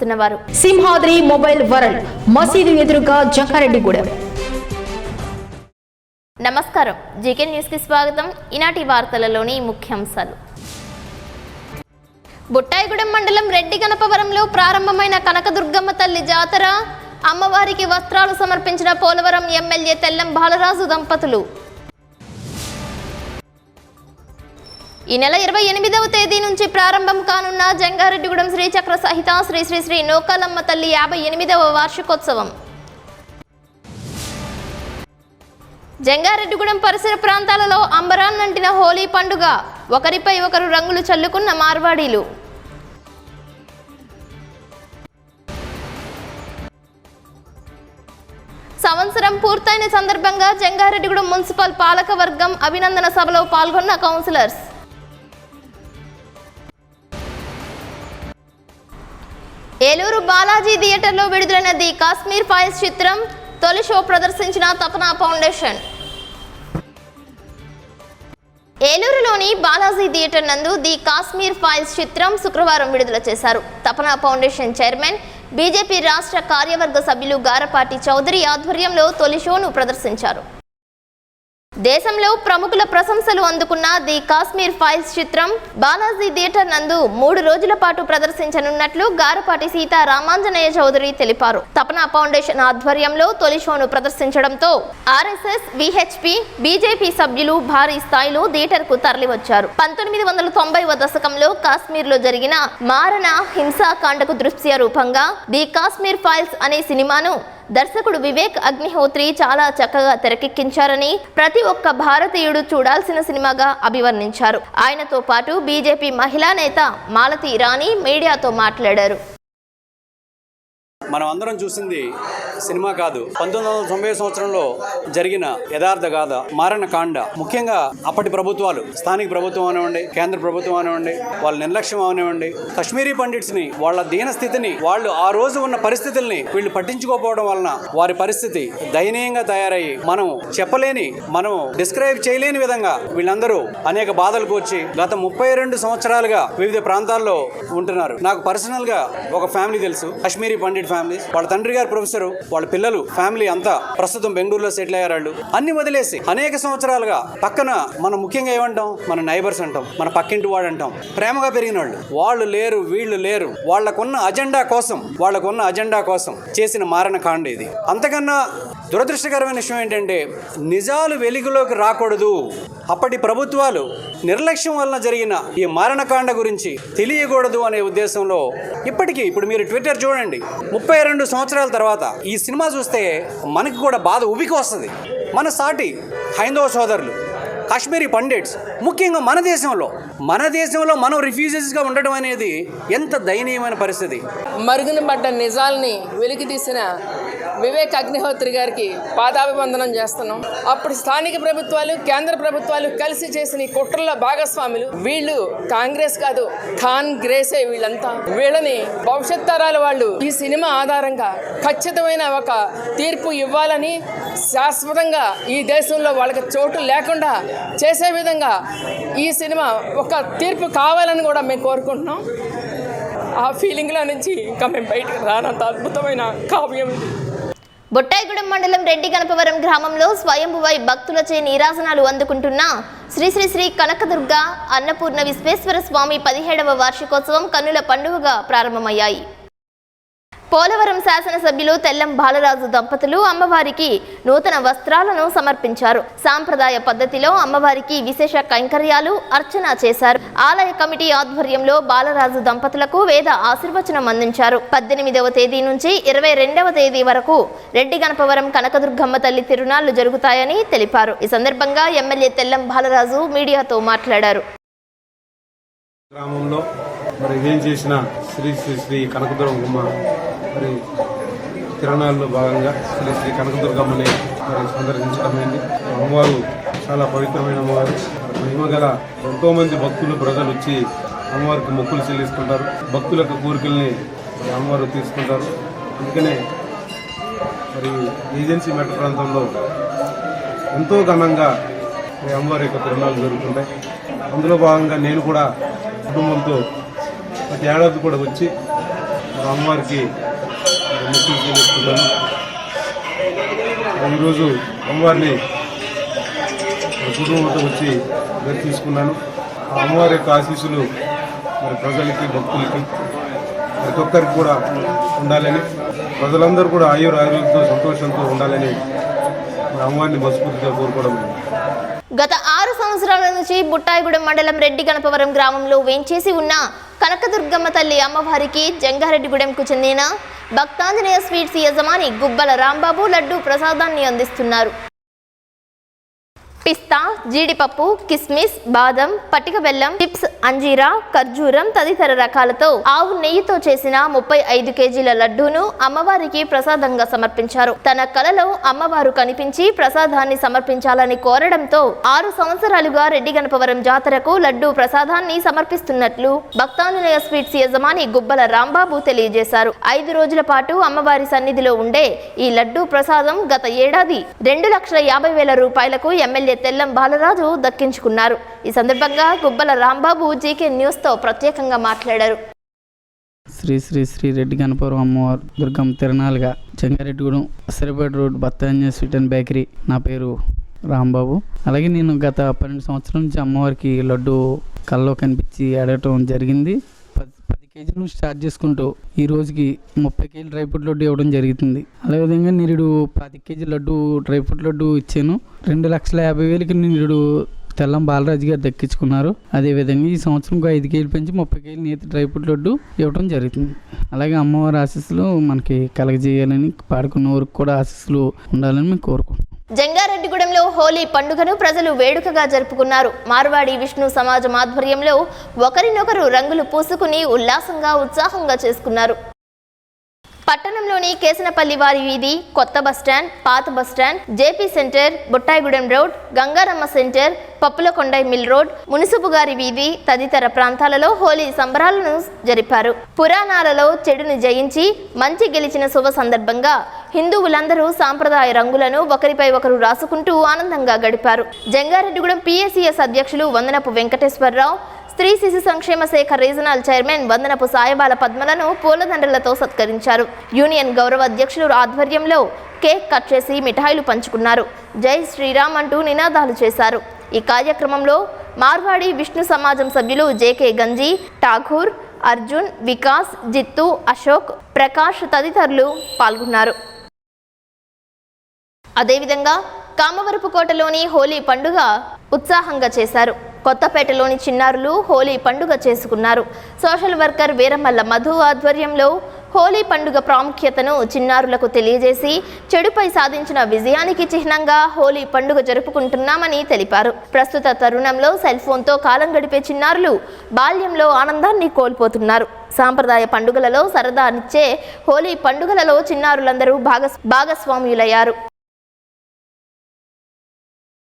పాల్గొన్నవారు. Simhadri mobile world మసీదు ఎదురుగా జంగారెడ్డిగూడెం. నమస్కారం, జీకే న్యూస్ కి స్వాగతం. ఈనాటి వార్తలలోని ముఖ్యాంశాలు. బుట్టాయిగూడెం మండలం రెడ్డి గణపవరంలో ప్రారంభమైన కనకదుర్గమ్మ తల్లి జాతర. అమ్మవారికి వస్త్రాలు సమర్పించిన పోలవరం ఎమ్మెల్యే తెల్లం బాలరాజు దంపతులు. ఈ నెల 28వ తేదీ నుంచి ప్రారంభం కానున్న జంగారెడ్డిగూడెం శ్రీచక్ర సహిత శ్రీ శ్రీ శ్రీ నూకాలమ్మ తల్లి 58వ వార్షికోత్సవం. జంగారెడ్డిగూడెం పరిసర ప్రాంతాలలో అంబరాన్నంటిన హోలీ పండుగ. ఒకరిపై ఒకరు రంగులు చల్లుకున్న మార్వాడీలు. సంవత్సరం పూర్తయిన సందర్భంగా జంగారెడ్డిగూడెం మున్సిపల్ పాలక వర్గం అభినందన సభలో పాల్గొన్న కౌన్సిలర్స్. ఏలూరు బాలాజీ థియేటర్లో విడుదలైన ది కాశ్మీర్ ఫైల్స్ చిత్రం. తొలి షో ప్రదర్శించిన తపనా ఫౌండేషన్. ఏలూరులోని బాలాజీ థియేటర్ నందు ది కాశ్మీర్ ఫైల్స్ చిత్రం శుక్రవారం విడుదల చేశారు. తపనా ఫౌండేషన్ చైర్మన్, బీజేపీ రాష్ట్ర కార్యవర్గ సభ్యులు గారపాటి చౌదరి ఆధ్వర్యంలో తొలి షోను ప్రదర్శించారు. దేశంలో ప్రముఖుల ప్రశంసలు అందుకున్న ది కాశ్మీర్ ఫైల్స్ చిత్రం బాలాజీ థియేటర్ నందు 3 రోజుల పాటు ప్రదర్శించనున్నట్లు గారపాటి సీతారామాంజనేయ చౌదరి తెలిపారు. తపనా ఫౌండేషన్ ఆధ్వర్యంలో తొలి షోను ప్రదర్శించడంతో ఆర్ఎస్ఎస్, విహెచ్పి, బీజేపీ సభ్యులు భారీ స్థాయిలో థియేటర్ కు తరలివచ్చారు. 1990వ దశకంలో కాశ్మీర్ లో జరిగిన మారణ హింసాకాండకు దృశ్య రూపంగా ది కాశ్మీర్ ఫైల్స్ అనే సినిమాను దర్శకుడు వివేక్ అగ్నిహోత్రి చాలా చక్కగా తెరకెక్కించారని, ప్రతి ఒక్క భారతీయుడు చూడాల్సిన సినిమాగా అభివర్ణించారు. ఆయనతో పాటు బీజేపీ మహిళా నేత మాలతి ఇరానీ మీడియాతో మాట్లాడారు. మనం అందరం చూసింది సినిమా కాదు, 1990 సంవత్సరంలో జరిగిన యథార్థ గాథ మారణకాండ. ముఖ్యంగా అప్పటి ప్రభుత్వాలు, స్థానిక ప్రభుత్వం అనివ్వండి, కేంద్ర ప్రభుత్వం అనివ్వండి, వాళ్ళ నిర్లక్ష్యం అనివ్వండి, కశ్మీరీ పండిట్స్ ని, వాళ్ళ దీన స్థితిని, వాళ్ళు ఆ రోజు ఉన్న పరిస్థితుల్ని వీళ్ళు పట్టించుకోకపోవడం వలన వారి పరిస్థితి దయనీయంగా తయారయ్యి మనం చెప్పలేని, మనం డిస్క్రైబ్ చేయలేని విధంగా వీళ్ళందరూ అనేక బాధలకు వచ్చి గత 32 సంవత్సరాలుగా వివిధ ప్రాంతాల్లో ఉంటున్నారు. నాకు పర్సనల్ గా ఒక ఫ్యామిలీ తెలుసు, కశ్మీరీ పండిట్ ఫ్యామిలీ. వాళ్ళ తండ్రి గారు ప్రొఫెసర్, వాళ్ళ పిల్లలు, ఫ్యామిలీ అంతా ప్రస్తుతం బెంగళూరులో సెటిల్ అయ్యారు. అన్ని వదిలేసి అనేక సంవత్సరాలుగా పక్కన మనం ముఖ్యంగా ఏమంటాం, మన నైబర్స్ అంటాం, మన పక్కింటి వాడు అంటాం, ప్రేమగా పెరిగిన వాళ్ళు లేరు, వీళ్ళు లేరు. వాళ్ళకున్న అజెండా కోసం చేసిన మారణకాండ ఇది. అంతకన్నా దురదృష్టకరమైన విషయం ఏంటంటే నిజాలు వెలుగులోకి రాకూడదు. అప్పటి ప్రభుత్వాలు నిర్లక్ష్యం వలన జరిగిన ఈ మారణకాండ గురించి తెలియకూడదు అనే ఉద్దేశంలో ఇప్పుడు మీరు ట్విట్టర్ చూడండి, 32 సంవత్సరాల తర్వాత ఈ సినిమా చూస్తే మనకి కూడా బాధ ఉబికి వస్తుంది. మన సాటి హైందవ సోదరులు, కాశ్మీరీ పండిట్స్, ముఖ్యంగా మన దేశంలో మనం రిఫ్యూజీస్గా ఉండడం అనేది ఎంత దయనీయమైన పరిస్థితి. మరుగున పడ్డ నిజాల్ని వెలికి తీసిన వివేక్ అగ్నిహోత్రి గారికి పాదాభివందనం చేస్తున్నాం. అప్పుడు స్థానిక ప్రభుత్వాలు, కేంద్ర ప్రభుత్వాలు కలిసి చేసిన ఈ కుట్రల భాగస్వాములు వీళ్ళు. కాంగ్రెస్ కాదు, కాంగ్రెసే వీళ్ళంతా. వీళ్ళని భవిష్యత్ తరాల వాళ్ళు ఈ సినిమా ఆధారంగా ఖచ్చితమైన ఒక తీర్పు ఇవ్వాలని, శాశ్వతంగా ఈ దేశంలో వాళ్ళకి చోటు లేకుండా చేసే విధంగా ఈ సినిమా ఒక తీర్పు కావాలని కూడా మేము కోరుకుంటున్నాం. ఆ ఫీలింగ్లో నుంచి ఇంకా మేము బయటకు రానంత అద్భుతమైన కావ్యం. బుట్టాయిగూడెం మండలం రెడ్డి గణపవరం గ్రామంలో స్వయంభువై భక్తులచే నీరాజనాలు అందుకుంటున్న శ్రీ శ్రీ శ్రీ కనకదుర్గ అన్నపూర్ణ విశ్వేశ్వర స్వామి 17వ వార్షికోత్సవం కన్నుల పండుగగా ప్రారంభమయ్యాయి. పోలవరం శాసనసభ్యులు తెల్లం బాలరాజు దంపతులు అమ్మవారికి నూతన వస్త్రాలను సమర్పించారు. సాంప్రదాయ పద్ధతిలో అమ్మవారికి విశేష కైంకర్యాలు, అర్చన చేశారు. ఆలయ కమిటీ ఆధ్వర్యంలో బాలరాజు దంపతులకు వేద ఆశీర్వచనం అందించారు. 18వ తేదీ నుంచి 22వ తేదీ వరకు రెడ్డి గణపవరం కనకదుర్గమ్మ తల్లి తిరునాళ్లు జరుగుతాయని తెలిపారు. ఈ సందర్భంగా ఎమ్మెల్యే తెల్లం బాలరాజు మీడియాతో మాట్లాడారు. గ్రామంలో మరి ఏం చేసిన శ్రీ శ్రీ శ్రీ కనకదుర్గమ్మ మరి తిరణాల్లో భాగంగా శ్రీ శ్రీ కనకదుర్గమ్మని మరి సందర్శించడమైంది. అమ్మవారు చాలా పవిత్రమైన అమ్మవారు. మహిమ గల ఎంతోమంది భక్తులు, ప్రజలు వచ్చి అమ్మవారికి మొక్కులు చెల్లిస్తుంటారు. భక్తుల యొక్క కోరికల్ని అమ్మవారు తీసుకుంటారు. అందుకనే మరి ఏజెన్సీ మెట్ట ప్రాంతంలో ఎంతో ఘనంగా అమ్మవారి యొక్క తిరణాలు జరుగుతుంటాయి. అందులో భాగంగా నేను కూడా కుటుంబంతో ప్రతి ఏడాది కూడా వచ్చి అమ్మవారికి మొక్కులు చెల్లిస్తున్నాను. ఈరోజు అమ్మవారిని కుటుంబంతో వచ్చి దర్శించుకున్నాను. ఆ అమ్మవారి యొక్క ఆశీస్సులు మరి ప్రజలకి, భక్తులకి, ప్రతి ఒక్కరికి కూడా ఉండాలని, ప్రజలందరూ కూడా ఆరోగ్యంతో సంతోషంతో ఉండాలని అమ్మవారిని మనస్ఫూర్తిగా కోరుకోవడం. గత 6 సంవత్సరాల నుంచి బుట్టాయిగూడెం మండలం రెడ్డి గణపవరం గ్రామంలో వేంచేసి ఉన్న కనకదుర్గమ్మ తల్లి అమ్మవారికి జంగారెడ్డిగూడెంకు చెందిన భక్తాంజనేయ స్వీట్స్ యజమాని గుబ్బల రాంబాబు లడ్డు ప్రసాదాన్ని అందిస్తున్నారు. పిస్తా, జీడిపప్పు, కిస్మిస్, బాదం, పటిక బెల్లం, చిప్స్, అంజీరా, ఖర్జూరం తదితర రకాలతో ఆవు నెయ్యితో చేసిన 35 కేజీల లడ్డూను అమ్మవారికి ప్రసాదంగా సమర్పించారు. తన కలలో అమ్మవారు కనిపించి ప్రసాదాన్ని సమర్పించాలని కోరడంతో 6 సంవత్సరాలుగా రెడ్డి గణపవరం జాతరకు లడ్డూ ప్రసాదాన్ని సమర్పిస్తున్నట్లు భక్తాంజనేయ స్వీట్స్ యజమాని గుబ్బల రాంబాబు తెలియజేశారు. 5 రోజుల పాటు అమ్మవారి సన్నిధిలో ఉండే ఈ లడ్డూ ప్రసాదం గత ఏడాది 2,50,000 రూపాయలకు ఎమ్మెల్యే తెల్లం బాలరాజు దక్కించుకున్నారు. ఈ సందర్భంగా గుబ్బల రాంబాబు జీకే న్యూస్ తో ప్రత్యేకంగా మాట్లాడారు. శ్రీ శ్రీ శ్రీ రెడ్డి గణపవరం అమ్మవారు దుర్గమ్మ తిరణాలుగా Jangareddygudem Saripeta road Bhaktanjaneya sweet and bakery. నా పేరు రాంబాబు. అలాగే నేను గత 12 సంవత్సరాల నుంచి అమ్మవారికి లడ్డు కల్లో కనిపించి అడగటం జరిగింది. 10 కేజీలు స్టార్ట్ చేసుకుంటూ ఈ రోజుకి 30 కేజీలు డ్రై ఫ్రూట్ లడ్డు ఇవ్వడం జరుగుతుంది. అదేవిధంగా నిరుడు 10 కేజీల లడ్డు డ్రై ఫ్రూట్ లడ్డు ఇచ్చాను. 2,50,000కి నిరుడు తెల్లం బాలరాజు గారు దక్కించుకున్నారు. అదేవిధంగా ఈ సంవత్సరం 5 కేజీలు పెంచి 30 కేజీలు నేతి డ్రై ఫ్రూట్ లడ్డు ఇవ్వడం జరుగుతుంది. అలాగే అమ్మవారి ఆశీస్సులు మనకి కలగజేయాలని, పాడుకున్న ఊరికి కూడా ఆశీస్సులు ఉండాలని మేము కోరుకుంటున్నాం. జంగారెడ్డిగూడెంలో హోలీ పండుగను ప్రజలు వేడుకగా జరుపుకున్నారు. మార్వాడి విష్ణు సమాజం ఆధ్వర్యంలో ఒకరినొకరు రంగులు పూసుకుని ఉల్లాసంగా, ఉత్సాహంగా చేసుకున్నారు. పట్టణంలోని కేసనపల్లి వారి వీధి, కొత్త బస్టాండ్, పాత bus stand, JP centre, Buttaigudem road, Gangaramma centre, పప్పులకొండై మిల్ రోడ్, మునుసుపు గారి వీధి తదితర ప్రాంతాలలో హోలీ సంబరాలను జరిపారు. పురాణాలలో చెడును జయించి మంచి గెలిచిన శుభ సందర్భంగా హిందువులందరూ సాంప్రదాయ రంగులను ఒకరిపై ఒకరు రాసుకుంటూ ఆనందంగా గడిపారు. జంగారెడ్డిగూడెం PACS అధ్యక్షులు వందనపు వెంకటేశ్వరరావు, స్త్రీ శిశు సంక్షేమ శాఖ రీజనల్ చైర్మన్ వందనపు సాయబాల పద్మలను పూలదండలతో సత్కరించారు. యూనియన్ గౌరవ అధ్యక్షులు ఆధ్వర్యంలో కేక్ కట్ చేసి మిఠాయిలు పంచుకున్నారు. జై శ్రీరామ్ అంటూ నినాదాలు చేశారు. ఈ కార్యక్రమంలో మార్వాడి విష్ణు సమాజం సభ్యులు JK గంజీ, ఠాగూర్, అర్జున్, వికాస్, జిత్తు, అశోక్, ప్రకాష్ తదితరులు పాల్గొన్నారు. అదేవిధంగా కామవరపుకోటలోని హోలీ పండుగ ఉత్సాహంగా చేశారు. కొత్తపేటలోని చిన్నారులు హోలీ పండుగ చేసుకున్నారు. సోషల్ వర్కర్ వీరమల్ల మధు ఆధ్వర్యంలో హోలీ పండుగ ప్రాముఖ్యతను చిన్నారులకు తెలియజేసి చెడుపై సాధించిన విజయానికి చిహ్నంగా హోలీ పండుగ జరుపుకుంటున్నామని తెలిపారు. ప్రస్తుత తరుణంలో సెల్ ఫోన్తో కాలం గడిపే చిన్నారులు బాల్యంలో ఆనందాన్ని కోల్పోతున్నారు. సాంప్రదాయ పండుగలలో సరదానిచ్చే హోలీ పండుగలలో చిన్నారులందరూ భాగస్వాములయ్యారు.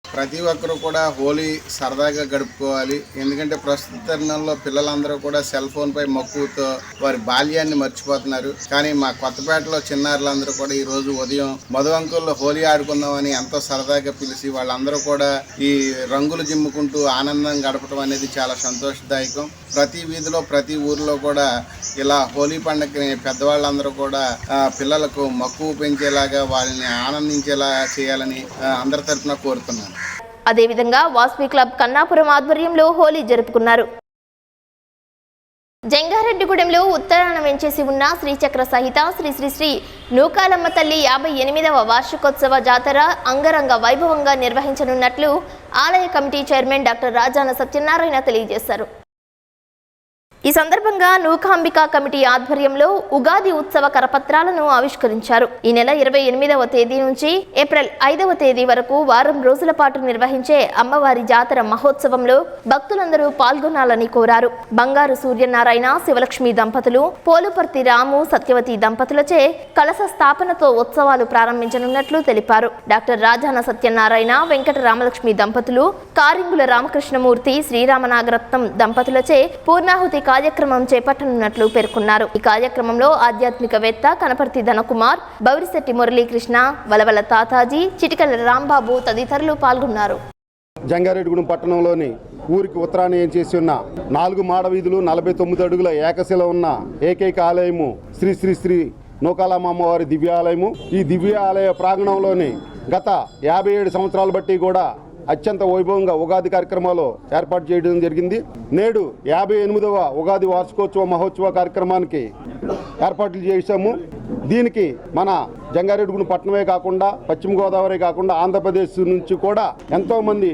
ప్రతి ఒక్కరూ కూడా హోలీ సరదాగా గడుపుకోవాలి. ఎందుకంటే ప్రస్తుత తరుణంలో పిల్లలందరూ కూడా సెల్ ఫోన్పై మక్కువతో వారి బాల్యాన్ని మర్చిపోతున్నారు. కానీ మా కొత్తపేటలో చిన్నారులందరూ కూడా ఈరోజు ఉదయం మధు అంకుల్లో హోలీ ఆడుకుందామని ఎంతో సరదాగా పిలిచి వాళ్ళందరూ కూడా ఈ రంగులు జిమ్ముకుంటూ ఆనందం గడపడం అనేది చాలా సంతోషదాయకం. ప్రతి వీధిలో, ప్రతి ఊరిలో కూడా ఇలా హోలీ పండుగని పెద్దవాళ్ళందరూ కూడా పిల్లలకు మక్కువ పెంచేలాగా, వాళ్ళని ఆనందించేలా చేయాలని అందరి తరఫున కోరుతున్నాను. అదేవిధంగా వాస్వి క్లబ్ కన్నాపురం ఆధ్వర్యంలో హోలీ జరుపుకున్నారు. జంగారెడ్డిగూడెంలో ఉత్తరాన వెంచేసి ఉన్న శ్రీచక్ర సహిత శ్రీ శ్రీ శ్రీ నూకాలమ్మ తల్లి 58వ వార్షికోత్సవ జాతర అంగరంగ వైభవంగా నిర్వహించనున్నట్లు ఆలయ committee chairman doctor Rajana Satyanarayana తెలియజేశారు. ఈ సందర్భంగా నూకాంబిక కమిటీ ఆధ్వర్యంలో ఉగాది ఉత్సవ కరపత్రాలను ఆవిష్కరించారు. ఈ నెల 28వ తేదీ నుంచి ఏప్రిల్ 5వ తేదీ వరకు వారం రోజుల పాటు నిర్వహించే అమ్మవారి జాతర మహోత్సవంలో భక్తులందరూ పాల్గొనాలని కోరారు. బంగారు సూర్యనారాయణ, శివలక్ష్మి దంపతులు, పోలుపర్తి రాము, సత్యవతి దంపతులచే కలశ స్థాపనతో ఉత్సవాలు ప్రారంభించనున్నట్లు తెలిపారు. డాక్టర్ రాజాన సత్యనారాయణ, వెంకట రామలక్ష్మి దంపతులు, కారింగుల రామకృష్ణమూర్తి, శ్రీరామనాగరత్నం దంపతులచే పూర్ణాహుతి కార్యక్రమం చేపట్టనున్నట్లు పేర్కొన్నారు. ఈ కార్యక్రమంలో ఆధ్యాత్మికవేత్త కనపర్తి ధనకుమార్, బౌరిశెట్టి మురళీకృష్ణ, వలవల తాతాజీ, చిటికల రాంబాబు తదితరులు పాల్గొన్నారు. జంగారెడ్డిగూడెం పట్టణంలోని ఊరికి ఉత్తరాన ఏం చేసి ఉన్న 4 మాడ వీధులు 49 అడుగుల ఏకశిల ఉన్న ఏకైక ఆలయము శ్రీ శ్రీ శ్రీ నూకాలమ్మ అమ్మవారి దివ్యాలయము. ఈ దివ్యాలయ ప్రాంగణంలోని గత 57 సంవత్సరాలు బట్టి కూడా అత్యంత వైభవంగా ఉగాది కార్యక్రమాలు ఏర్పాటు చేయడం జరిగింది. నేడు 58వ ఉగాది వార్షికోత్సవ మహోత్సవ కార్యక్రమానికి ఏర్పాట్లు చేశాము. దీనికి మన జంగారెడ్డిగూడెం పట్టణమే కాకుండా పశ్చిమ గోదావరి కాకుండా ఆంధ్రప్రదేశ్ నుంచి కూడా ఎంతోమంది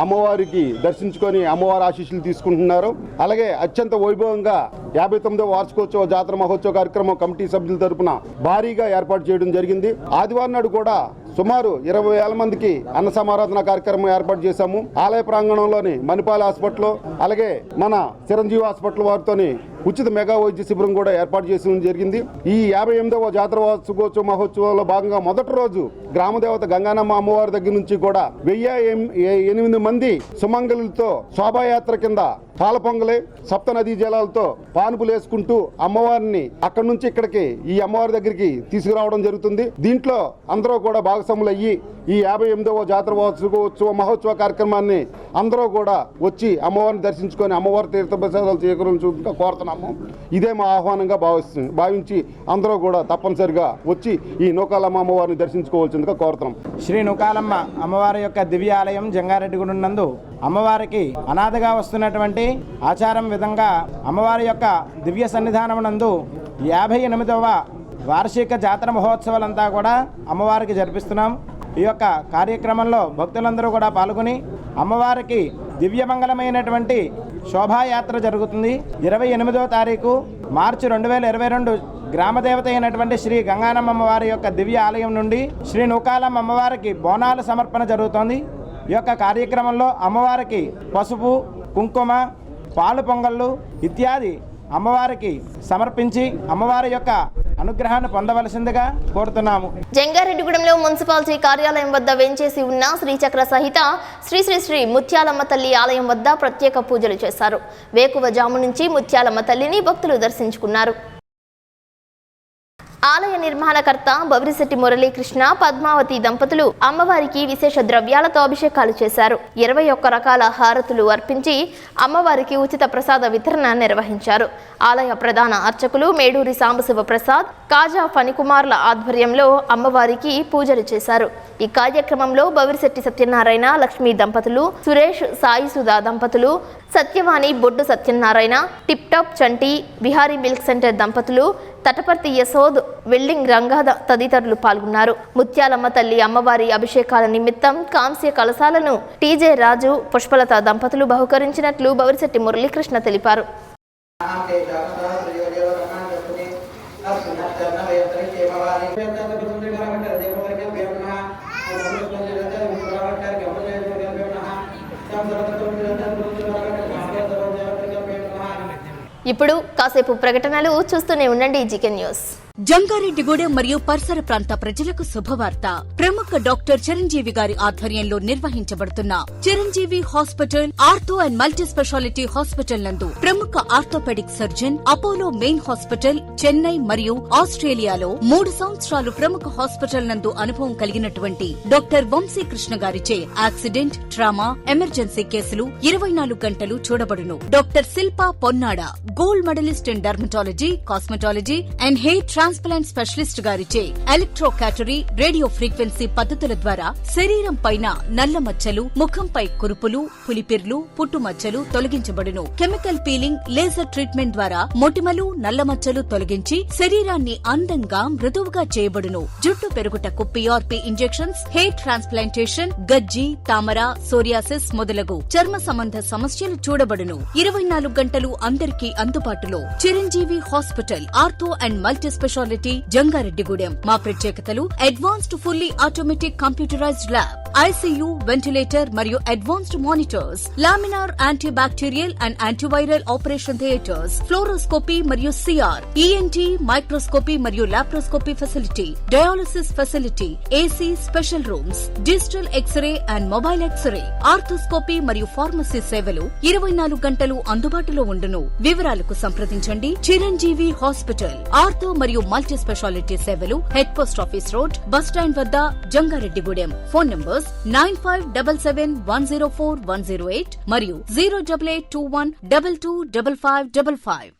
అమ్మవారికి దర్శించుకొని అమ్మవారి ఆశీస్సులు తీసుకుంటున్నారు. అలాగే అత్యంత వైభవంగా 59వ వార్షికోత్సవ జాతర మహోత్సవ కార్యక్రమం కమిటీ సభ్యుల తరపున భారీగా ఏర్పాటు చేయడం జరిగింది. ఆదివారం నాడు కూడా సుమారు 20,000 మందికి అన్న సమారాధన కార్యక్రమం ఏర్పాటు చేశాము. ఆలయ ప్రాంగణంలోని మణిపాల్ హాస్పిటల్ అలాగే మన చిరంజీవి హాస్పిటల్ వారితోని ఉచిత మెగా వైద్య శిబిరం కూడా ఏర్పాటు చేయడం జరిగింది. ఈ 58వ జాతర వార్షికోత్సవ మహోత్సవంలో భాగంగా మొదటి రోజు గ్రామదేవత గంగానమ్మ అమ్మవారి దగ్గర నుంచి కూడా 1008 మంది సుమంగళులతో శోభాయాత్ర కింద పాల పొంగలి సప్త నదీ జలాలతో పానుపులు వేసుకుంటూ అమ్మవారిని అక్కడి నుంచి ఇక్కడికి ఈ అమ్మవారి దగ్గరికి తీసుకురావడం జరుగుతుంది. దీంట్లో అందరూ కూడా భాగస్వాములయ్యి ఈ 58వ జాతర వార్షికోత్సవ మహోత్సవ కార్యక్రమాన్ని అందరూ కూడా వచ్చి అమ్మవారిని దర్శించుకొని అమ్మవారి తీర్థప్రసాదాలు చేకూరించుగా కోరుతున్నాము. ఇదే మా ఆహ్వానంగా భావించి అందరూ కూడా తప్పనిసరిగా వచ్చి ఈ నూకాలమ్మ అమ్మవారిని దర్శించుకోవాల్సిందిగా కోరుతున్నాం. శ్రీ నూకాలమ్మ అమ్మవారి యొక్క దివ్యాలయం జంగారెడ్డిగూడెం నందు అమ్మవారికి అనాథగా వస్తున్నటువంటి ఆచారం విధంగా అమ్మవారి యొక్క దివ్య సన్నిధానం నందు 58వ వార్షిక జాతర మహోత్సవాలంతా కూడా అమ్మవారికి జరిపిస్తున్నాం. ఈ యొక్క కార్యక్రమంలో భక్తులందరూ కూడా పాల్గొని అమ్మవారికి దివ్యమంగళమైనటువంటి శోభాయాత్ర జరుగుతుంది. 28వ తారీఖు మార్చి 2022 గ్రామదేవత అయినటువంటి శ్రీ గంగానమ్మ వారి యొక్క దివ్య ఆలయం నుండి శ్రీ నూకాలమ్మ అమ్మవారికి బోనాల సమర్పణ జరుగుతోంది. ఈ యొక్క కార్యక్రమంలో అమ్మవారికి పసుపు కుంకుమ పాలు పొంగళ్ళు ఇత్యాది అమ్మవారికి సమర్పించి అమ్మవారి యొక్క అనుగ్రహాన్ని పొందవలసిందిగా కోరుతున్నాము. జంగారెడ్డిగూడెంలో మున్సిపాలిటీ కార్యాలయం వద్ద వెంచేసి ఉన్న శ్రీచక్ర సహిత శ్రీ శ్రీ శ్రీ ముత్యాలమ్మ తల్లి ఆలయం వద్ద ప్రత్యేక పూజలు చేశారు. వేకువజాము నుంచి ముత్యాలమ్మ తల్లిని భక్తులు దర్శించుకున్నారు. ఆలయ నిర్మాణకర్త బవిరిశెట్టి మురళీకృష్ణ పద్మావతి దంపతులు అమ్మవారికి విశేష ద్రవ్యాలతో అభిషేకాలు చేశారు. 21 రకాల హారతులు అర్పించి అమ్మవారికి ఉచిత ప్రసాద వితరణ నిర్వహించారు. ఆలయ ప్రధాన అర్చకులు మేడూరి సాంబశివ ప్రసాద్, కాజా ఫణికుమార్ల ఆధ్వర్యంలో అమ్మవారికి పూజలు చేశారు. ఈ కార్యక్రమంలో బవిరిశెట్టి సత్యనారాయణ లక్ష్మీ దంపతులు, సురేష్ సాయి సుధా దంపతులు, సత్యవాణి బొడ్డు సత్యనారాయణ, టిప్ టాప్ చంటి, బిహారీ మిల్క్ సెంటర్ దంపతులు, తటపర్తి యశోద్, వెల్డింగ్ రంగా తదితరులు పాల్గొన్నారు. ముత్యాలమ్మ తల్లి అమ్మవారి అభిషేకాల నిమిత్తం కాంస్య కలశాలను టీజే రాజు, పుష్పలత దంపతులు బహుకరించినట్లు బవిరిశెట్టి మురళీకృష్ణ తెలిపారు. ఇప్పుడు కాసేపు ప్రకటనలు చూస్తూనే ఉండండి జీకే న్యూస్. జంగారెడ్డిగూడెం మరియు పరిసర ప్రాంత ప్రజలకు శుభవార్త. ప్రముఖ డాక్టర్ చిరంజీవి గారి ఆధ్వర్యంలో నిర్వహించబడుతున్న Chiranjeevi hospital ortho and multi speciality hospital నందు ప్రముఖ orthopaedic surgeon, Apollo main hospital Chennai మరియు ఆస్ట్రేలియాలో 3 సంవత్సరాలు ప్రముఖ హాస్పిటల్ నందు అనుభవం కలిగినటువంటి డాక్టర్ వంశీకృష్ణ గారిచే యాక్సిడెంట్, ట్రామా, ఎమర్జెన్సీ కేసులు 24 గంటలు చూడబడును. Doctor Shilpa Ponnada gold medallist in dermatology, cosmetology and hair transplant specialist గారిచే ఎలక్ట్రోకాటరీ, రేడియో ఫ్రీక్వెన్సీ పద్ధతుల ద్వారా శరీరం పైన నల్ల మచ్చలు, ముఖంపై కురుపులు, పులిపిర్లు, పుట్టుమచ్చలు తొలగించబడును. కెమికల్ పీలింగ్, లేజర్ ట్రీట్మెంట్ ద్వారా మొటిమలు, నల్ల మచ్చలు తొలగించి శరీరాన్ని అందంగా మృదువుగా చేయబడును. జుట్టు పెరుగుటకు PRP ఇంజెక్షన్స్, హెయిర్ ట్రాన్స్ప్లాంటేషన్, గజ్జి, తామర, సోరియాసిస్ మొదలగు చర్మ సంబంధ సమస్యలు చూడబడును. 24 గంటలు అందరికీ అందుబాటులో. Chiranjeevi hospital ortho and multi speciality Jangareddygudem. మా ప్రత్యేకతలు: advanced fully automatic computerised lab, ICU, ventilator మరియు advanced monitors, laminar anti bacterial and antiviral operation theatres, fluoroscopy మరియు CR, ENT, మైక్రోస్కోపీ మరియు laparoscopy facility, dialysis facility, AC special rooms, digital X-ray and mobile X-ray, arthroscopy మరియు pharmacy సేవలు 24 గంటలు అందుబాటులో ఉండును. వివరాలకు సంప్రదించండి. చిరంజీవి హాస్పిటల్ ఆర్థో మరియు మల్టీ స్పెషాలిటీ సేవలు head post office road bus stand వద్ద జంగారెడ్డిగూడెం. ఫోన్ నంబర్స్ 9577104108 మరియు 08821225555.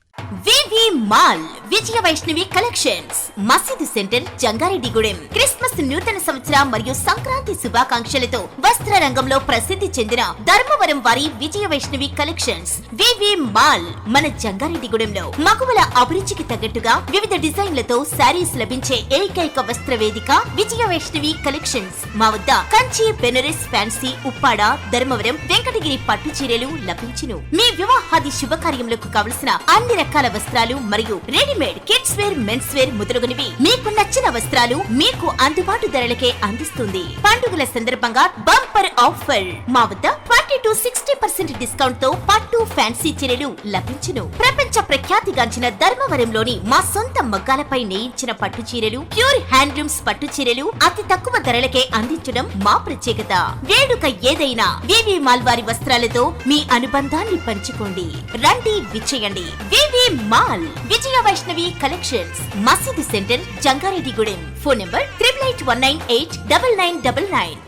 వివి మాల్ విజయ వైష్ణవి కలెక్షన్స్ మసీదు సెంటర్ జంగారెడ్డిగూడెం. క్రిస్మస్ నూతన సంవత్సర మరియు సంక్రాంతి శుభాకాంక్షలతో వస్త్ర రంగంలో ప్రసిద్ధి చెందిన ధర్మవరం వారి విజయ వైష్ణవి కలెక్షన్స్. వివి మాల్ మన జంగారెడ్డిగూడెంలో మగువల అభిరుచికి తగ్గట్టుగా వివిధ డిజైన్లతో శారీస్ లభించే ఏకైక వస్త్ర వేదిక విజయ వైష్ణవి కలెక్షన్స్. మా వద్ద కంచి, బెనరస్, ఫ్యాన్సీ, ఉప్పాడ, ధర్మవరం, వెంకటగిరి పట్టు చీరలు లభించును. మీ వివాహాది శుభకార్యములకు కావలసిన అన్ని రకాల వస్త్రాలు మరియు readymade kids wear, men's wear మొదలగునవి మీకు నచ్చిన వస్త్రాలు మీకు అందుబాటు ధరలకే అందిస్తుంది. పండుగల సందర్భంగా బంపర్ ఆఫర్. మా వద్ద 20-60% డిస్కౌంట్ తో పట్టు, ఫ్యాన్సీ చీరలు లభించును. ప్రపంచ ప్రఖ్యాతిగాంచిన ధర్మవరంలోని మా సొంత మగ్గాలపై నేయించిన పట్టు చీరలు, ప్యూర్ హ్యాండ్లూమ్స్ పట్టు చీరలు అతి తక్కువ ధరలకే అందించడం మా ప్రత్యేకత. వేడుక ఏదైనా వివి మాల్ వారి వస్త్రాలతో మీ అనుబంధాన్ని పంచుకోండి. రండి, విచ్చేయండి. వివి మాల్ విజయ వైష్ణవి కలెక్షన్స్, మసీదు centre, Jangareddygudem. Phone number 8819899999.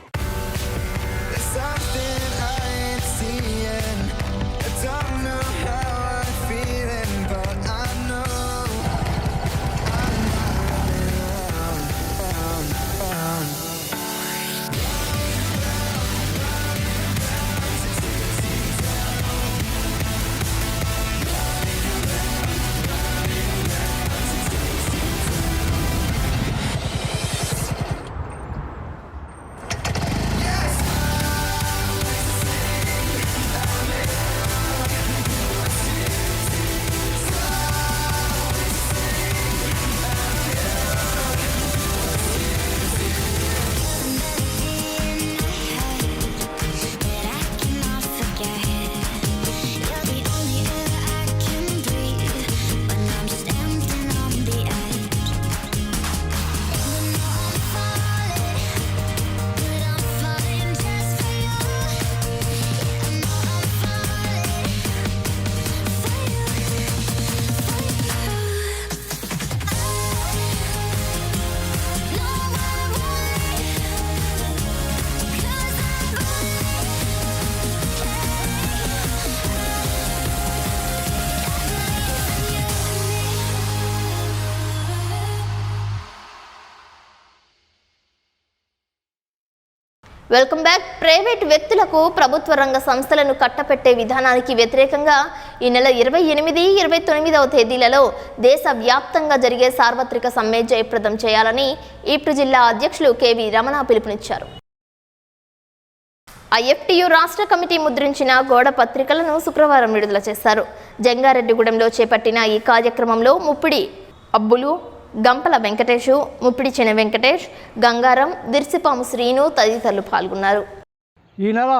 Welcome back. Private వ్యక్తులకు ప్రభుత్వ రంగ సంస్థలను కట్టపెట్టే విధానానికి వ్యతిరేకంగా ఈ నెల 28, 29వ తేదీలలో దేశవ్యాప్తంగా జరిగే సార్వత్రిక సమ్మె జయప్రదం చేయాలని ఈప్రి జిల్లా అధ్యక్షులు కెవి రమణ పిలుపునిచ్చారు. ఐఎఫ్టియు రాష్ట్ర కమిటీ ముద్రించిన గోడ పత్రికలను శుక్రవారం విడుదల చేశారు. జంగారెడ్డిగూడెంలో చేపట్టిన ఈ కార్యక్రమంలో ముప్పిడి అబ్బులు, గంపల వెంకటేషు, ముప్పిడి చెన వెంకటేష్, గంగారం, దిర్సిపాము శ్రీను తదితరులు పాల్గొన్నారు. ఈ నెల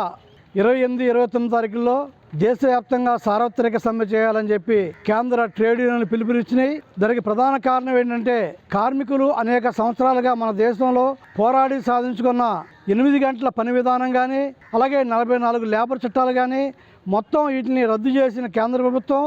28, 29 తారీఖుల్లో దేశవ్యాప్తంగా సార్వత్రిక సమ్మె చేయాలని చెప్పి కేంద్ర ట్రేడ్ యూనియన్లు పిలుపునిచ్చినాయి. దానికి ప్రధాన కారణం ఏంటంటే కార్మికులు అనేక సంవత్సరాలుగా మన దేశంలో పోరాడి సాధించుకున్న 8 గంటల పని విధానం కానీ, అలాగే 44 లేబర్ చట్టాలు కానీ మొత్తం వీటిని రద్దు చేసిన కేంద్ర ప్రభుత్వం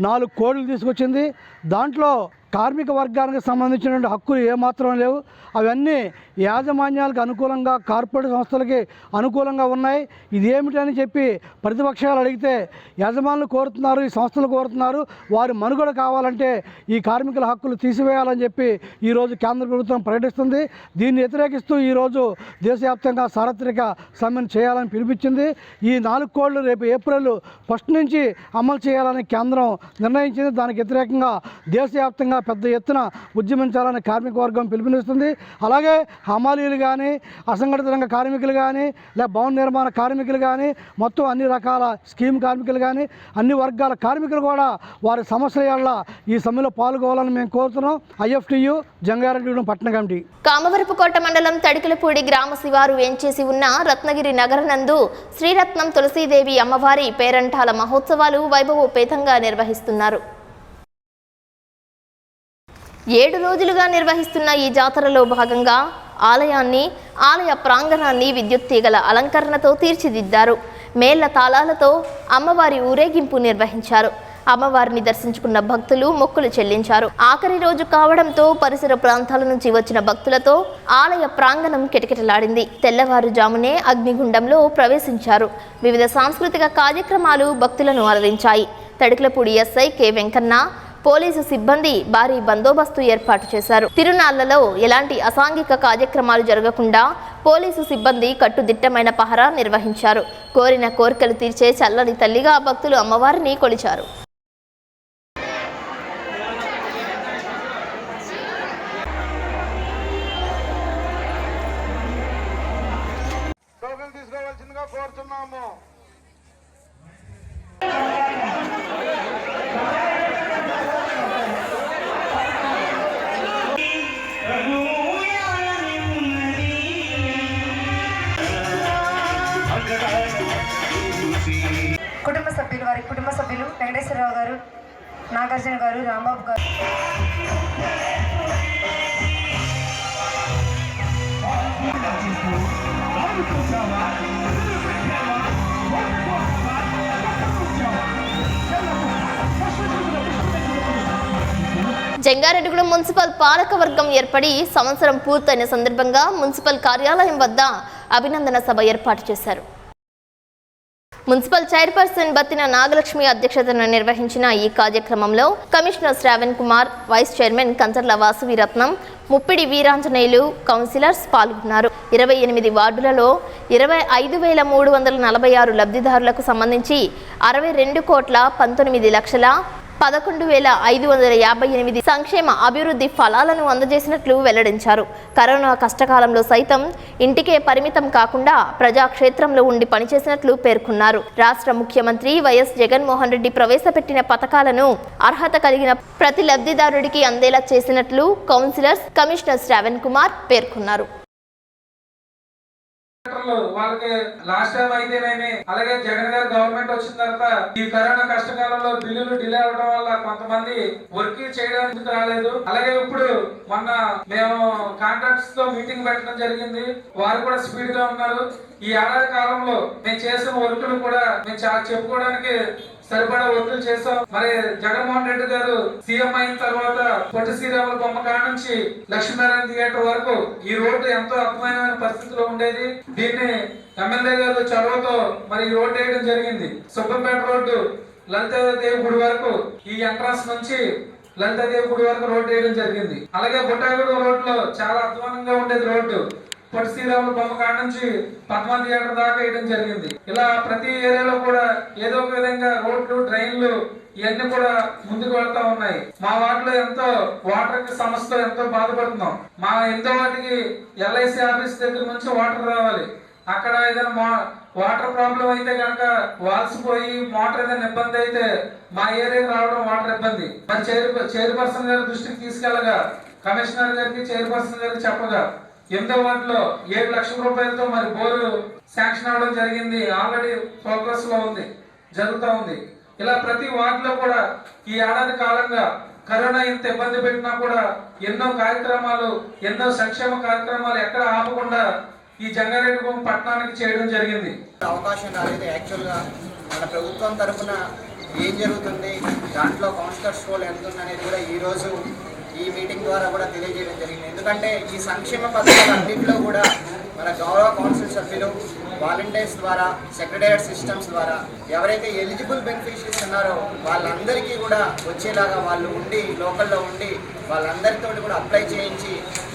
4 కోడ్లు తీసుకొచ్చింది. దాంట్లో కార్మిక వర్గానికి సంబంధించినటువంటి హక్కులు ఏమాత్రం లేవు. అవన్నీ యాజమాన్యాలకు అనుకూలంగా, కార్పొరేట్ సంస్థలకి అనుకూలంగా ఉన్నాయి. ఇదేమిటని చెప్పి ప్రతిపక్షాలు అడిగితే యజమానులు కోరుతున్నారు, ఈ సంస్థలు కోరుతున్నారు, వారి మనుగడ కావాలంటే ఈ కార్మికుల హక్కులు తీసివేయాలని చెప్పి ఈరోజు కేంద్ర ప్రభుత్వం ప్రకటిస్తుంది. దీన్ని వ్యతిరేకిస్తూ ఈరోజు దేశవ్యాప్తంగా సార్వత్రిక సమ్మెను చేయాలని పిలిపించింది. ఈ 4 కోడ్లు రేపు ఏప్రిల్ 1 నుంచి అమలు చేయాలని కేంద్రం నిర్ణయించింది. దానికి వ్యతిరేకంగా దేశవ్యాప్తంగా పెద్ద ఎత్తున ఉద్యమించాలని కార్మిక వర్గం పిలుపునిస్తుంది. అలాగే హమాలీలు కానీ, అసంఘటిత రంగ కార్మికులు కానీ, లేదా భవన నిర్మాణ కార్మికులు కానీ, మొత్తం అన్ని రకాల స్కీమ్ కార్మికులు కానీ, అన్ని వర్గాల కార్మికులు కూడా వారి సమస్యల ఈ సమ్మెలో పాల్గొవాలని మేము కోరుతున్నాం. ఐఎఫ్టియు జంగారెడ్డిగూడెం పట్టణ కమిటీ. కామవరపుకోట మండలం తడికలపూడి గ్రామ శివారు వేంచేసి ఉన్న రత్నగిరి నగర నందు శ్రీరత్నం తులసీదేవి అమ్మవారి పేరంటాల మహోత్సవాలు వైభవోపేతంగా నిర్వహిస్తున్నారు. 7 రోజులుగా నిర్వహిస్తున్న ఈ జాతరలో భాగంగా ఆలయ ప్రాంగణాన్ని విద్యుత్ తీగల అలంకరణతో తీర్చిదిద్దారు. మేళ్ల తాళాలతో అమ్మవారి ఊరేగింపు నిర్వహించారు. అమ్మవారిని దర్శించుకున్న భక్తులు మొక్కులు చెల్లించారు. ఆఖరి రోజు కావడంతో పరిసర ప్రాంతాల నుంచి వచ్చిన భక్తులతో ఆలయ ప్రాంగణం కిటకిటలాడింది. తెల్లవారుజామునే అగ్నిగుండంలో ప్రవేశించారు. వివిధ సాంస్కృతిక కార్యక్రమాలు భక్తులను అలరించాయి. Tadikalapudi SI K Venkanna, police సిబ్బంది భారీ బందోబస్తు ఏర్పాటు చేశారు. తిరునాళ్లలో ఎలాంటి అసాంఘిక కార్యక్రమాలు జరగకుండా పోలీసు సిబ్బంది కట్టుదిట్టమైన పహరా నిర్వహించారు. కోరిన కోరికలు తీర్చే చల్లని తల్లిగా భక్తులు అమ్మవారిని కొలిచారు. వారి కుటుంబ సభ్యులు వెంకటేశ్వరరావు గారు, నాగార్జున గారు, రాంబాబు గారు. జంగారెడ్డిగూడెం మున్సిపల్ పాలకవర్గం ఏర్పడి సంవత్సరం పూర్తయిన సందర్భంగా మున్సిపల్ కార్యాలయం వద్ద అభినందన సభ ఏర్పాటు చేశారు. మున్సిపల్ చైర్పర్సన్ బత్తిన నాగలక్ష్మి అధ్యక్షతన నిర్వహించిన ఈ కార్యక్రమంలో commissioner Shravan Kumar, vice chairman Kancharla Vasaviratnam, Muppidi Veeranjaneyulu, councillors పాల్గొన్నారు. 28 వార్డులలో 25,346 లబ్ధిదారులకు సంబంధించి 62,19,11,558 సంక్షేమ అభివృద్ధి ఫలాలను అందజేసినట్లు వెల్లడించారు. కరోనా కష్టకాలంలో సైతం ఇంటికే పరిమితం కాకుండా ప్రజాక్షేత్రంలో ఉండి పనిచేసినట్లు పేర్కొన్నారు. రాష్ట్ర ముఖ్యమంత్రి వైఎస్ జగన్మోహన్ రెడ్డి ప్రవేశపెట్టిన పథకాలను అర్హత కలిగిన ప్రతి లబ్ధిదారుడికి అందేలా చేసినట్లు కౌన్సిలర్స్, కమిషనర్ శ్రావణ్ కుమార్ పేర్కొన్నారు. వాళ్ళకి లాస్ట్ టైం అయితేనేమి, అలాగే జగన్ గారు గవర్నమెంట్ వచ్చిన తర్వాత ఈ కరోనా కష్టకాలంలో బిల్లులు డిలే అవడం వల్ల కొంతమంది వర్క్ చేయడానికి రాలేదు. అలాగే ఇప్పుడు మొన్న మేము కాంట్రాక్ట్స్ తో మీటింగ్ పెట్టడం జరిగింది. వారు కూడా స్పీడ్ గా ఉన్నారు. ఈ ఏడాది కాలంలో మేము చేసిన వర్కులు కూడా మేము చాలా చెప్పుకోవడానికి సరిపడా వర్కులు చేసాం. మరి జగన్మోహన్ రెడ్డి గారు సీఎం అయిన తర్వాత పొట్టి శ్రీరాముల బొమ్మ కాడ నుంచి లక్ష్మీనారాయణ థియేటర్ వరకు ఈ రోడ్డు ఎంతో అద్భుతమైన పరిస్థితిలో ఉండేది. దీన్ని ఎమ్మెల్యే గారు చొరవతో మరి ఈ రోడ్డు వేయడం జరిగింది. సుబ్బపేట రోడ్డు లలితాదేవి గుడి వరకు, ఈ ఎంట్రన్స్ నుంచి లలితాదేవి గుడి వరకు రోడ్డు వేయడం జరిగింది. అలాగే బుట్టాగూడెం రోడ్ లో చాలా అద్భుతంగా ఉండేది రోడ్డు. పొట్టి శ్రీరాముల బొమ్మ కాడ నుంచి పద్మా థియేటర్ దాకా వేయడం జరిగింది. ఇలా ప్రతి ఏరియాలో కూడా ఏదో ఒక విధంగా రోడ్లు, డ్రైన్లు ఇవన్నీ కూడా ముందుకు వెళ్తా ఉన్నాయి. మా వార్డులో ఎంతో వాటర్ కి సమస్యతో ఎంతో బాధపడుతున్నాం. మా ఎంతో వాటికి ఎల్ఐసి ఆఫీస్ దగ్గర నుంచి వాటర్ రావాలి. అక్కడ ఏదైనా వాటర్ ప్రాబ్లం అయితే కనుక వాల్సిపోయి మోటార్ ఏదైనా ఇబ్బంది అయితే మా ఏరియాకి రావడం వాటర్ ఇబ్బంది. మరి చైర్పర్సన్ గారి దృష్టికి తీసుకెళ్ళగా, కమిషనర్ గారికి, చైర్పర్సన్ గారికి చెప్పగా 8వ వార్డులో 7 లక్షల రూపాయలతో మరి బోరు శాంక్షన్ అవ్వడం జరిగింది. ఆల్రెడీ ప్రోగ్రెస్ లో ఉంది, జరుగుతూ ఉంది. ఇలా ప్రతి వార్డులో కూడా ఈ ఏడాది కాలంగా కరోనా ఇంత ఇబ్బంది పెట్టినా కూడా ఎన్నో కార్యక్రమాలు, ఎన్నో సంక్షేమ కార్యక్రమాలు ఎక్కడ ఆపకుండా ఈ జంగారెడ్డిగూడెం పట్టణానికి చేయడం జరిగింది. అవకాశం రాలేదు. యాక్చువల్గా మన ప్రభుత్వం తరఫున ఏం జరుగుతుంది, దాంట్లో కౌన్సిలర్స్ రోల్ ఎంత ఉందనేది కూడా ఈరోజు ఈ మీటింగ్ ద్వారా కూడా తెలియజేయడం జరిగింది. ఎందుకంటే ఈ సంక్షేమ పథకాలన్నింటిలో కూడా మన గౌరవ కౌన్సిల్ సభ్యులు, వాలంటీర్స్ ద్వారా, సెక్రటేరియట్ సిస్టమ్స్ ద్వారా ఎవరైతే ఎలిజిబుల్ బెనిఫిషరీస్ ఉన్నారో వాళ్ళందరికీ కూడా వచ్చేలాగా వాళ్ళు ఉండి, లోకల్లో ఉండి వాళ్ళందరితో కూడా అప్లై చేయించి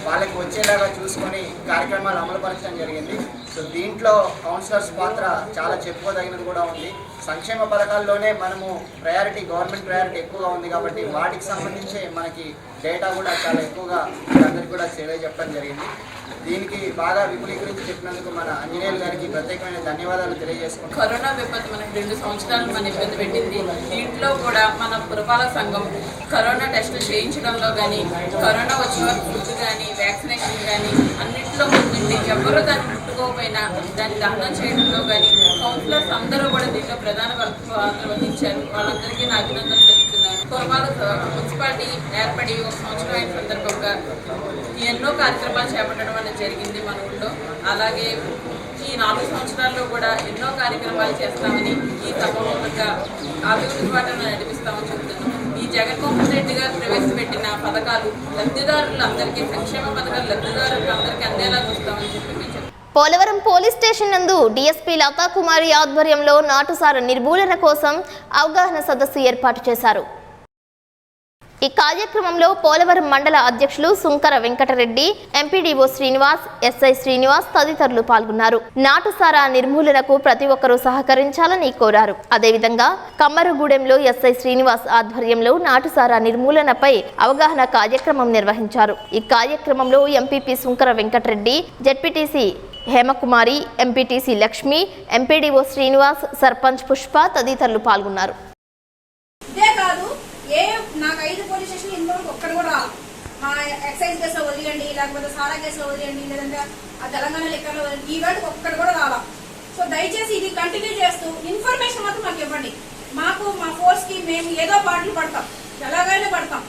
వాళ్ళకి వచ్చేలాగా చూసుకొని కార్యక్రమాలు అమలుపరచడం జరిగింది. సో దీంట్లో కౌన్సిలర్స్ పాత్ర చాలా చెప్పుకోదగినది కూడా ఉంది. సంక్షేమ పథకాల్లోనే మనము గవర్నమెంట్ ప్రయారిటీ ఎక్కువగా ఉంది కాబట్టి వాటికి సంబంధించి మనకి డేటా కూడా చాలా ఎక్కువగా అందరికీ కూడా తెలియజెప్పడం జరిగింది. దీనికి బాగా విపులీకరించి చెప్పినందుకు మన ఆంజనేయులు గారికి ప్రత్యేకమైన ధన్యవాదాలు తెలియజేసుకుంటాం. కరోనా విపత్తు మనకి 2 సంవత్సరాలు మన ఇబ్బంది పెట్టింది. దీంట్లో కూడా మన పురపాలక సంఘం కరోనా టెస్టులు చేయించడంలో కానీ, కరోనా వచ్చిన ఫుడ్ కానీ, వ్యాక్సినేషన్ కానీ అన్నింటిలో ముందుండి ఎవరు దాన్ని ముట్టుకోకపోయినా దాన్ని దహనం చేయడంలో కానీ కౌన్సిలర్స్ అందరూ కూడా దీంట్లో ప్రధాన పాత్ర వహించారు. వాళ్ళందరికీ నా అభినందనలు తెలుపుతున్నాను. పురపాలక మున్సిపాలిటీ ఏర్పడి 1 సంవత్సరం అయిన సందర్భంగా ఎన్నో కార్యక్రమాలు చేపట్టడం అనేది జరిగింది మన ఊళ్ళో. అలాగే ఈ 4 సంవత్సరాల్లో కూడా ఎన్నో కార్యక్రమాలు చేస్తామని ఈ సభాముఖంగా అభివృద్ధి బాటను నడిపిస్తామని చెప్తున్నాం. ఈ జగన్మోహన్ రెడ్డి గారు ప్రవేశపెట్టిన పథకాలు లబ్ధిదారులందరికీ, సంక్షేమ పథకాలు లబ్ధిదారులందరికీ అందేలా చూస్తామని చెప్పి పోలవరం పోలీస్ స్టేషన్ నందు డీఎస్పీ లతాకుమారి ఆధ్వర్యంలో నాటుసార నిర్మూలన కోసం అవగాహన సదస్సు ఏర్పాటు చేశారు. ఈ కార్యక్రమంలో పోలవరం మండల అధ్యక్షులు సుంకర వెంకటరెడ్డి, ఎంపీడీఓ శ్రీనివాస్, ఎస్ఐ శ్రీనివాస్ తదితరులు పాల్గొన్నారు. నాటుసారా నిర్మూలనకు ప్రతి ఒక్కరూ సహకరించాలని కోరారు. అదేవిధంగా కమ్మరగూడెంలో ఎస్ఐ శ్రీనివాస్ ఆధ్వర్యంలో నాటుసారా నిర్మూలనపై అవగాహన కార్యక్రమం నిర్వహించారు. ఈ కార్యక్రమంలో MPP Sunkara Venkatareddy, ZPTC Hemakumari, MPTC Lakshmi, MPDO Srinivas, sarpanch Pushpa తదితరులు పాల్గొన్నారు. నాకు 5 పోలీస్ స్టేషన్ ఇంతవరకు ఒక్కడు కూడా మా ఎక్సైజ్ కేసులో వదిలేయండి, లేకపోతే సారా కేసులో వదిలేయండి, లేదంటే ఆ తెలంగాణ లెక్కలో వదిలేండి, ఈ వేళకి ఒక్కడు కూడా రాలా. సో దయచేసి ఇది కంటిన్యూ చేస్తూ ఇన్ఫర్మేషన్ మాత్రం మాకు ఇవ్వండి. మాకు మా ఫోర్స్ కి మేము ఏదో పాటలు పడతాం, ఎలాగైనా పడతాం.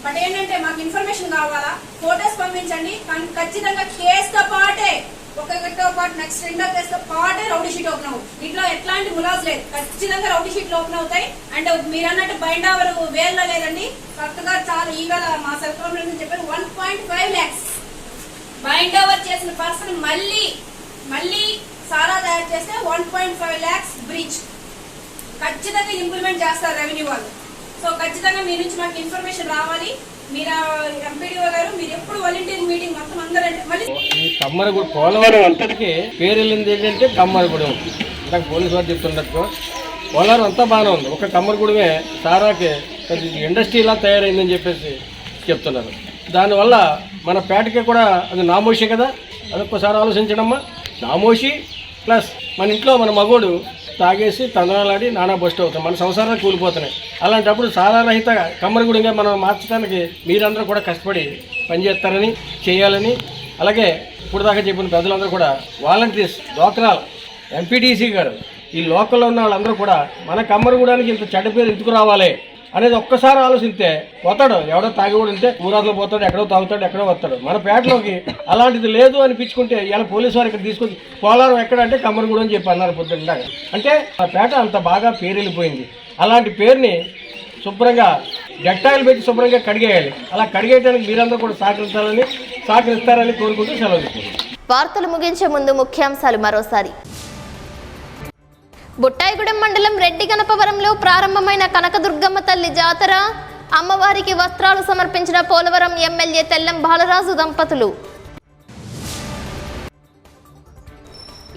బట్ ఏంటంటే మాకు ఇన్ఫర్మేషన్ కావాలా, ఫోటోస్ పంపించండి. ఖచ్చితంగా కేసుతో పాటే ఒకరితో పాటు నెక్స్ట్ రెండో కేసుతో పాటే రౌడీ షీట్ ఓపెన్ అవుతుంది. దీంట్లో ఎట్లాంటి ములాజ్ లేదు, ఖచ్చితంగా రౌడీ షీట్లు ఓపెన్ అవుతాయి. అండ్ మీరు అన్నట్టు బైండ్ ఓవర్ వేల్లో లేదండి, కరెక్ట్ గా చాలా ఈవేళ మా సెల్ఫోన్ నుంచి చెప్పారు 1.5 lakhs బైండ్ ఓవర్ చేసిన పర్సన్ మళ్ళీ సారా తయారు చేస్తే 1.5 lakhs బ్రీచ్ ఖచ్చితంగా ఇంప్లిమెంట్ చేస్తారు రెవెన్యూ వాళ్ళు. సో ఖచ్చితంగా మీ నుంచి మాకు ఇన్ఫర్మేషన్ రావాలి. మీరు ఎంపీడీఓ గారు, మీరు ఎప్పుడు వాలంటీర్ మీటింగ్ మొత్తం అందరంటే మళ్ళీ ఈ కమ్మరగూడెం పోలవరం అంతటికి పేరు వెళ్ళింది ఏంటంటే కమ్మరగూడెం. ఇందాక పోలీసు వారు చెప్తున్నట్టు పోలవరం అంతా బాగానే ఉంది, ఒక కమ్మరగూడెమే సారాకి ఇండస్ట్రీలా తయారైందని చెప్పేసి చెప్తున్నారు. దానివల్ల మన పేటకి కూడా అది నామోషి కదా, అదొక్కసారి ఆలోచించడమ్మా. నామోషి ప్లస్ మన ఇంట్లో మన మగోడు తాగేసి తందనాలాడి నానా బస్ట్ అవుతాం, మన సంసారాలు కూలిపోతున్నాయి. అలాంటప్పుడు సారా రహిత కమ్మరగూడెంగా మనం మార్చడానికి మీరందరూ కూడా కష్టపడి పనిచేస్తారని, చేయాలని, అలాగే ఇప్పుడు దాకా చెప్పిన పెద్దలందరూ కూడా వాలంటీర్స్, డోక్రాలు, ఎంపీటీసీ గారు, ఈ లోకల్లో ఉన్న వాళ్ళందరూ కూడా మన కమ్మరగూడానికి ఇంత చెడ్డ పేరు ఎందుకు రావాలి అనేది ఒక్కసారి ఆలోచిస్తే పోతాడు. ఎవడో తాగివాడు ఉంటే ఊరాల్లో పోతాడు, ఎక్కడో తాగుతాడు, ఎక్కడో వస్తాడు. మన పేటలోకి అలాంటిది లేదు అనిపించుకుంటే ఇలా పోలీసు వారు ఇక్కడ తీసుకొచ్చి పోలవరం ఎక్కడ అంటే కమ్మరగూడెం అని చెప్పి అన్నారు పొద్దున్న. అంటే ఆ పేట అంత బాగా పేరు వెళ్ళిపోయింది. అలాంటి పేరుని శుభ్రంగా డెట్టాయిలు పెట్టి శుభ్రంగా కడిగేయాలి. అలా కడిగేయడానికి మీరందరూ కూడా సహకరిస్తారని కోరుకుంటూ సెలవు తీసుకుంటాం. వార్తలు ముగించే ముందు ముఖ్యాంశాలు మరోసారి. బుట్టాయిగూడెం మండలం రెడ్డి గణపవరంలో ప్రారంభమైన కనకదుర్గమ్మ తల్లి జాతర, అమ్మవారికి వస్త్రాలు సమర్పించిన పోలవరం ఎమ్మెల్యే తెల్లం బాలరాజు దంపతులు.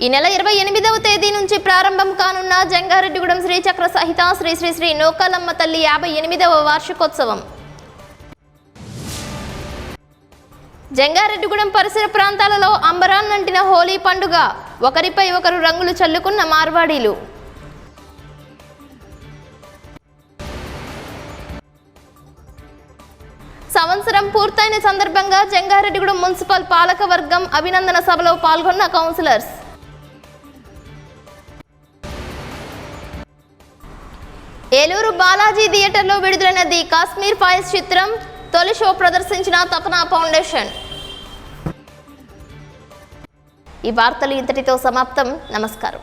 ఈ నెల 28వ తేదీ నుంచి ప్రారంభం కానున్న జంగారెడ్డిగూడెం శ్రీచక్ర సహిత శ్రీ శ్రీ శ్రీ నూకాలమ్మ తల్లి 58వ వార్షికోత్సవం. జంగారెడ్డిగూడెం పరిసర ప్రాంతాలలో అంబరాన్నంటిన హోలీ పండుగ, ఒకరిపై ఒకరు రంగులు చల్లుకున్న మార్వాడీలు. సంవత్సరం పూర్తయిన సందర్భంగా జంగారెడ్డిగూడెం మున్సిపల్ పాలక వర్గం అభినందన సభలో పాల్గొన్న కౌన్సిలర్స్. ఏలూరు బాలాజీ థియేటర్లో విడుదలైన ది కాశ్మీర్ ఫైల్స్ చిత్రం తొలి షో ప్రదర్శించిన తపన ఫౌండేషన్. ఈ వార్తలు ఇంతటితో సమాప్తం. నమస్కారం.